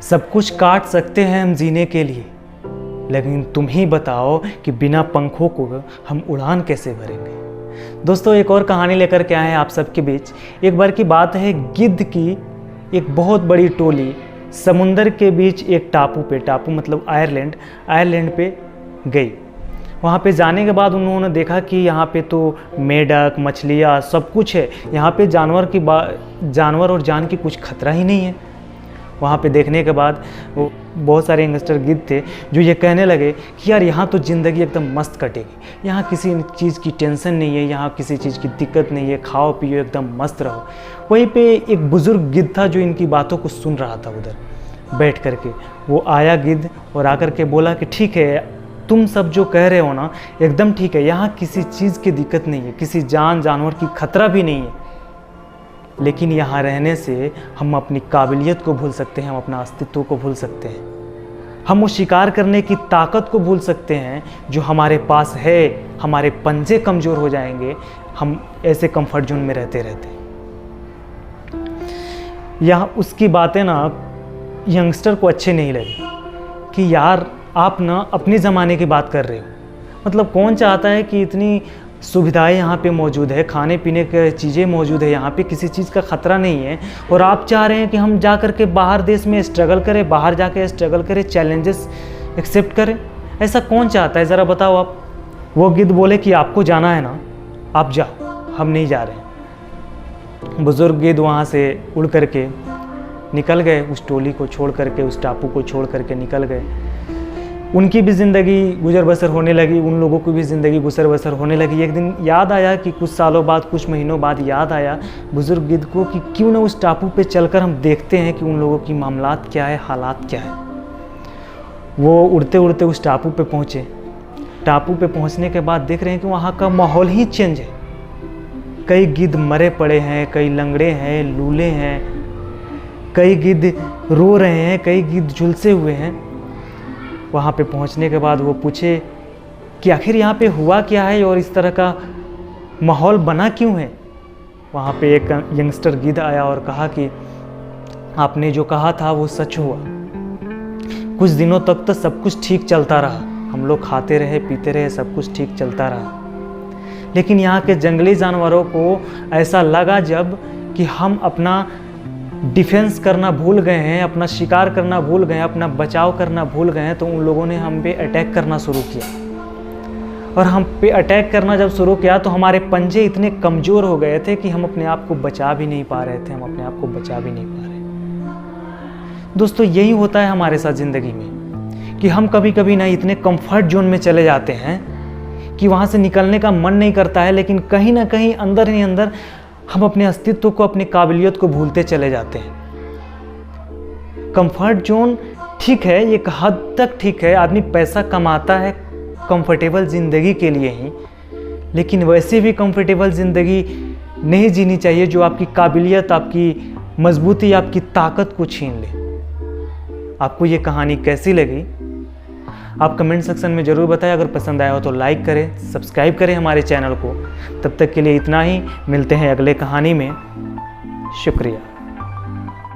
सब कुछ काट सकते हैं हम जीने के लिए, लेकिन तुम ही बताओ कि बिना पंखों को हम उड़ान कैसे भरेंगे। दोस्तों, एक और कहानी लेकर के आए हैं आप सबके बीच। एक बार की बात है, गिद्ध की एक बहुत बड़ी टोली समुंदर के बीच एक टापू मतलब आयरलैंड पे गई। वहाँ पे जाने के बाद उन्होंने देखा कि यहाँ पे तो मेढक, मछलियाँ सब कुछ है। यहाँ पे जानवर और जान की कुछ खतरा ही नहीं है। वहाँ पे देखने के बाद वो बहुत सारे यंगस्टर गिद्ध थे जो ये कहने लगे कि यार यहाँ तो ज़िंदगी एकदम मस्त कटेगी, यहाँ किसी चीज़ की टेंशन नहीं है, यहाँ किसी चीज़ की दिक्कत नहीं है, खाओ पियो एकदम मस्त रहो। वहीं पे एक बुज़ुर्ग गिद्ध था जो इनकी बातों को सुन रहा था उधर बैठ करके। वो आया गिद्ध और आकर के बोला कि ठीक है, तुम सब जो कह रहे हो ना एकदम ठीक है, यहाँ किसी चीज़ की दिक्कत नहीं है, किसी जानवर की खतरा भी नहीं है, लेकिन यहाँ रहने से हम अपनी काबिलियत को भूल सकते हैं, हम अपना अस्तित्व को भूल सकते हैं, हम वो शिकार करने की ताकत को भूल सकते हैं जो हमारे पास है। हमारे पंजे कमज़ोर हो जाएंगे हम ऐसे कंफर्ट जोन में रहते रहते। यहाँ उसकी बातें ना यंगस्टर को अच्छे नहीं लगी कि यार आप ना अपने ज़माने की बात कर रहे हो। मतलब कौन चाहता है कि इतनी सुविधाएं यहाँ पे मौजूद है, खाने पीने की चीज़ें मौजूद है, यहाँ पे किसी चीज़ का ख़तरा नहीं है, और आप चाह रहे हैं कि हम जा कर के बाहर देश में स्ट्रगल करें, बाहर जाके स्ट्रगल करें, चैलेंजेस एक्सेप्ट करें। ऐसा कौन चाहता है, ज़रा बताओ आप। वो गिद्ध बोले कि आपको जाना है ना, आप जाओ, हम नहीं जा रहे। बुज़ुर्ग गिद्ध वहाँ से उड़ करके निकल गए, उस टोली को छोड़ करके, उस टापू को छोड़ करके निकल गए। उनकी भी ज़िंदगी गुजर बसर होने लगी, उन लोगों की भी ज़िंदगी गुजर बसर होने लगी। एक दिन याद आया कि कुछ सालों बाद, कुछ महीनों बाद याद आया बुज़ुर्ग गिद्ध को कि क्यों ना उस टापू पे चलकर हम देखते हैं कि उन लोगों की मामलात क्या है, हालात क्या है। वो उड़ते उड़ते उस टापू पे पहुँचे। टापू पे पहुँचने के बाद देख रहे हैं कि वहाँ का माहौल ही चेंज है। कई गिद्ध मरे पड़े हैं, कई लंगड़े हैं, लूले हैं, कई गिद्ध रो रहे हैं, कई गिद्ध झुलसे हुए हैं। वहाँ पे पहुँचने के बाद वो पूछे कि आखिर यहाँ पे हुआ क्या है और इस तरह का माहौल बना क्यों है। वहाँ पे एक यंगस्टर गिद्ध आया और कहा कि आपने जो कहा था वो सच हुआ। कुछ दिनों तक तो सब कुछ ठीक चलता रहा, हम लोग खाते रहे, पीते रहे, सब कुछ ठीक चलता रहा, लेकिन यहाँ के जंगली जानवरों को ऐसा लगा जब कि हम अपना डिफेंस करना भूल गए हैं, अपना शिकार करना भूल गए हैं, अपना बचाव करना भूल गए हैं, तो उन लोगों ने हम पे अटैक करना शुरू किया। और हम पे अटैक करना जब शुरू किया तो हमारे पंजे इतने कमज़ोर हो गए थे कि हम अपने आप को बचा भी नहीं पा रहे थे, हम अपने आप को बचा भी नहीं पा रहे। दोस्तों, यही होता है हमारे साथ ज़िंदगी में कि हम कभी कभी ना इतने कंफर्ट जोन में चले जाते हैं कि वहाँ से निकलने का मन नहीं करता है, लेकिन कहीं ना कहीं अंदर ही अंदर हम अपने अस्तित्व को, अपनी काबिलियत को भूलते चले जाते हैं। कंफर्ट जोन ठीक है, एक हद तक ठीक है, आदमी पैसा कमाता है कंफर्टेबल ज़िंदगी के लिए ही, लेकिन वैसे भी कंफर्टेबल ज़िंदगी नहीं जीनी चाहिए जो आपकी काबिलियत, आपकी मजबूती, आपकी ताकत को छीन ले। आपको ये कहानी कैसी लगी आप कमेंट सेक्शन में ज़रूर बताएं। अगर पसंद आया हो तो लाइक करें, सब्सक्राइब करें हमारे चैनल को। तब तक के लिए इतना ही, मिलते हैं अगले कहानी में। शुक्रिया।